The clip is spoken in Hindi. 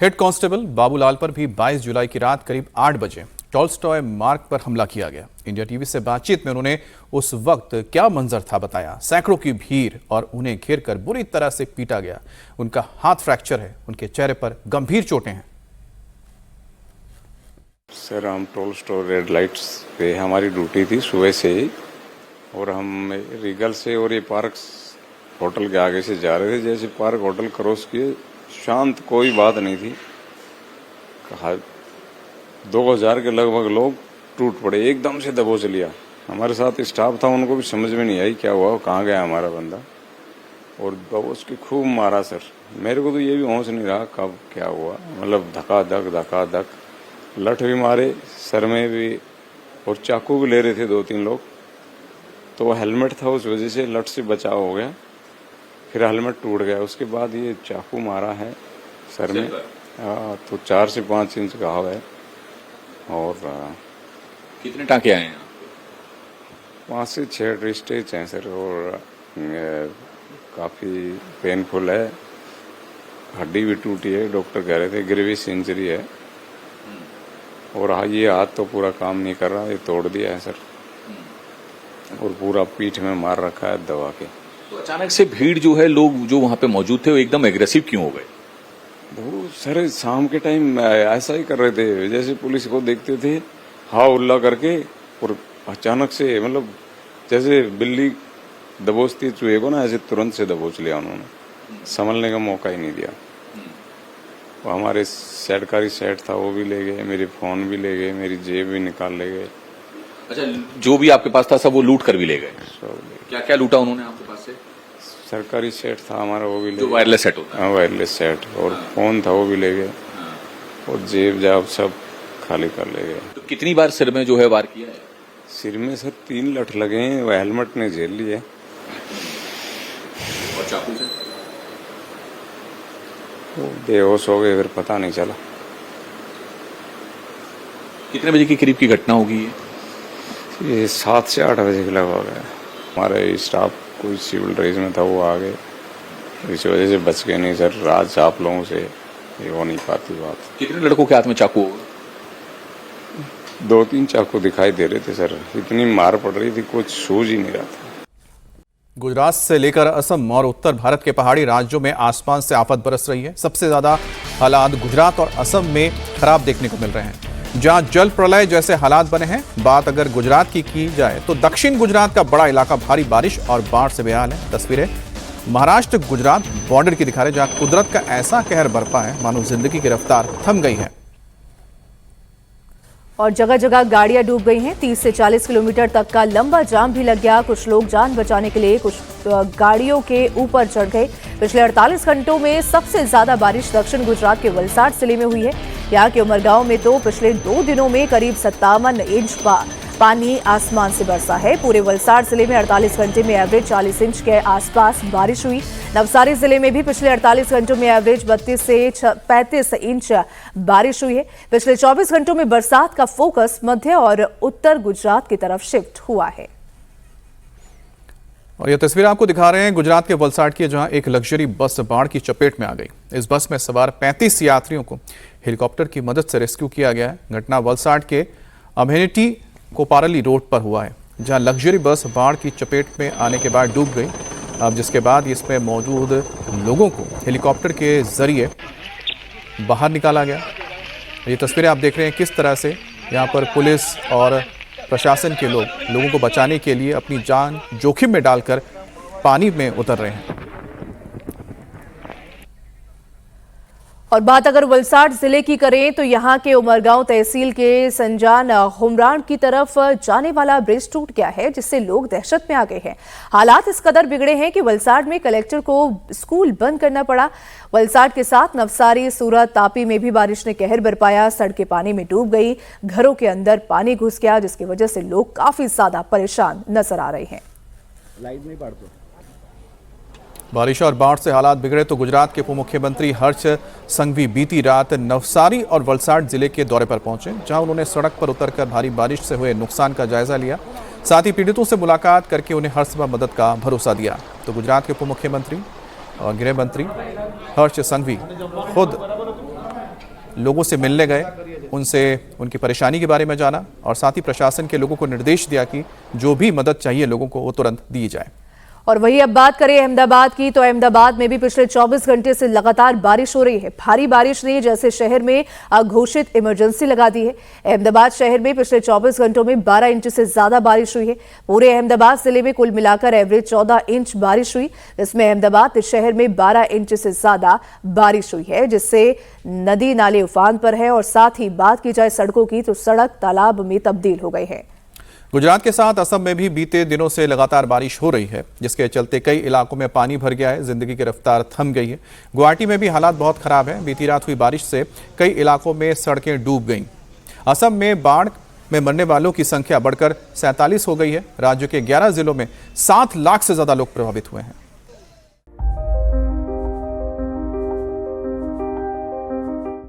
हेड कांस्टेबल बाबूलाल पर भी 22 जुलाई की रात करीब 8 बजे टॉल्स्टॉय मार्ग पर हमला किया गया। इंडिया टीवी से बातचीत में उन्होंने उस वक्त क्या मंजर था बताया। सैकड़ों की भीड़ और उन्हें घेरकर बुरी तरह से पीटा गया। उनका हाथ फ्रैक्चर है, उनके चेहरे पर गंभीर चोटें हैं। सर, हम टॉल्स्टॉय रेड लाइट्स पे हमारी ड्यूटी थी सुबह से ही, और हम रीगल से और ये पार्क होटल के आगे से जा रहे थे। जैसे पार्क होटल क्रॉस किए, शांत, कोई बात नहीं थी। 2000 के लगभग लोग टूट पड़े, एकदम से दबोच लिया। हमारे साथ स्टाफ था, उनको भी समझ में नहीं आई क्या हुआ, कहाँ गया हमारा बंदा, और दबोच के खूब मारा। सर, मेरे को तो ये भी होश नहीं रहा कब क्या हुआ, मतलब धका धक लठ भी मारे, सर में भी, और चाकू भी ले रहे थे 2-3 लोग। तो वो हेलमेट था, उस वजह से लठ से बचाव हो गया। फिर हेलमेट टूट गया, उसके बाद ये चाकू मारा है सर में। तो 4 से 5 इंच घाव है। और कितने टाँके आए हैं? 5 से 6 स्टेच हैं सर, और काफ़ी पेनफुल है। हड्डी भी टूटी है, डॉक्टर कह रहे थे ग्रेविस इंजरी है। और ये हाथ तो पूरा काम नहीं कर रहा, ये तोड़ दिया है सर, और पूरा पीठ में मार रखा है दबा के। तो अचानक से भीड़ जो है, लोग जो वहां पे मौजूद थे वो एकदम एग्रेसिव क्यों हो गए? वो सर शाम के टाइम ऐसा ही कर रहे थे, जैसे पुलिस को देखते थे हाँ उल्ला करके, और अचानक से मतलब जैसे बिल्ली दबोचती चूहे को ना, ऐसे तुरंत से दबोच लिया उन्होंने, संभलने का मौका ही नहीं दिया। वो हमारे सरकारी सेट था वो भी ले गए, मेरे फोन भी ले गए, मेरी जेब भी निकाल ले गए। अच्छा, जो भी आपके पास था सब वो लूट कर भी ले गए? क्या क्या लूटा उन्होंने आपके पास से? सरकारी सेट था हमारा, वो भी ले गए। वायरलेस सेट होता है? हाँ, वायरलेस सेट, और फोन था वो भी ले गए, और जेब जाब सब खाली कर ले गए। तो कितनी बार सिर में जो है वार किया है? सिर में सर 3 लठ लगे हैं, वह हेलमेट ने झेल लिए। और चाकू से? वो बेहोश हो गए, फिर पता नहीं चला। कितने बजे के करीब की घटना होगी ये 7 से 8 बजे के लगभग है। हमारे स्टाफ कोई सिविल ड्रेस में था, वो आ गए, इस वजह से बच गए, नहीं सर रात आप लोगों से ये हो नहीं पाती बात। कितने लड़कों के हाथ में चाकू होगा? 2-3 चाकू दिखाई दे रहे थे सर, इतनी मार पड़ रही थी, कुछ सूझ ही नहीं रहा था। गुजरात से लेकर असम और उत्तर भारत के पहाड़ी राज्यों में आसमान से आफत बरस रही है। सबसे ज्यादा हालात गुजरात और असम में खराब देखने को मिल रहे हैं, जहां जल प्रलय जैसे हालात बने हैं। बात अगर गुजरात की जाए तो दक्षिण गुजरात का बड़ा इलाका भारी बारिश और बाढ़ से बेहाल है। तस्वीरें महाराष्ट्र गुजरात बॉर्डर की दिखा रहे, जहां कुदरत का ऐसा कहर बरपा है मानो जिंदगी की रफ्तार थम गई है। और जगह जगह गाड़ियां डूब गई हैं। 30 से 40 किलोमीटर तक का लंबा जाम भी लग गया। कुछ लोग जान बचाने के लिए कुछ गाड़ियों के ऊपर चढ़ गए। पिछले 48 घंटों में सबसे ज्यादा बारिश दक्षिण गुजरात के वलसाड जिले में हुई है। यहाँ के उमरगांव में तो पिछले 2 दिनों में करीब 57 इंच पानी आसमान से बरसा है। पूरे वलसाड जिले में 48 घंटे में एवरेज 40 इंच के आसपास बारिश हुई। नवसारी जिले में भी पिछले 48 घंटों में एवरेज 32 से 35 इंच बारिश हुई है। पिछले 24 घंटों में बरसात का फोकस मध्य और उत्तर गुजरात की तरफ शिफ्ट हुआ है। और यह तस्वीर आपको दिखा रहे हैं गुजरात के वलसाड की, जहां एक लग्जरी बस बाढ़ की चपेट में आ गई। इस बस में सवार 35 यात्रियों को हेलीकॉप्टर की मदद से रेस्क्यू किया गया है। घटना वलसाड के अमेनिटी कोपारली रोड पर हुआ है, जहां लग्जरी बस बाढ़ की चपेट में आने के बाद डूब गई। अब जिसके बाद इसमें मौजूद लोगों को हेलीकॉप्टर के जरिए बाहर निकाला गया। ये तस्वीरें आप देख रहे हैं किस तरह से यहाँ पर पुलिस और प्रशासन के लोगों को बचाने के लिए अपनी जान जोखिम में डालकर पानी में उतर रहे हैं। और बात अगर वलसाड जिले की करें तो यहां के उमरगांव तहसील के संजान हुमरान की तरफ जाने वाला ब्रिज टूट गया है, जिससे लोग दहशत में आ गए हैं। हालात इस कदर बिगड़े हैं कि वलसाड में कलेक्टर को स्कूल बंद करना पड़ा। वलसाड के साथ नवसारी, सूरत, तापी में भी बारिश ने कहर बरपाया। सड़कें पानी में डूब गई, घरों के अंदर पानी घुस गया, जिसकी वजह से लोग काफी ज्यादा परेशान नजर आ रहे हैं। बारिश और बाढ़ से हालात बिगड़े तो गुजरात के उप मुख्यमंत्री हर्ष संघवी बीती रात नवसारी और वलसाड जिले के दौरे पर पहुंचे, जहां उन्होंने सड़क पर उतरकर भारी बारिश से हुए नुकसान का जायजा लिया। साथ ही पीड़ितों से मुलाकात करके उन्हें हर संभव मदद का भरोसा दिया। तो गुजरात के उप मुख्यमंत्री और गृह मंत्री हर्ष संघवी खुद लोगों से मिलने गए, उनसे उनकी परेशानी के बारे में जाना और साथ ही प्रशासन के लोगों को निर्देश दिया कि जो भी मदद चाहिए लोगों को वो तुरंत दी जाए। और वही अब बात करें अहमदाबाद की, तो अहमदाबाद में भी पिछले 24 घंटे से लगातार बारिश हो रही है। भारी बारिश ने जैसे शहर में अघोषित इमरजेंसी लगा दी है। अहमदाबाद शहर में पिछले 24 घंटों में 12 इंच से ज्यादा बारिश हुई है। पूरे अहमदाबाद जिले में कुल मिलाकर एवरेज 14 इंच बारिश हुई, जिसमें अहमदाबाद शहर में 12 इंच से ज्यादा बारिश हुई है, जिससे नदी नाले उफान पर है। और साथ ही बात की जाए सड़कों की, तो सड़क तालाब में तब्दील हो गई है। गुजरात के साथ असम में भी बीते दिनों से लगातार बारिश हो रही है, जिसके चलते कई इलाकों में पानी भर गया है। जिंदगी की रफ्तार थम गई है। गुवाहाटी में भी हालात बहुत खराब है। बीती रात हुई बारिश से कई इलाकों में सड़कें डूब गईं। असम में बाढ़ में मरने वालों की संख्या बढ़कर 47 हो गई है। राज्य के 11 जिलों में 7 लाख से ज्यादा लोग प्रभावित हुए हैं।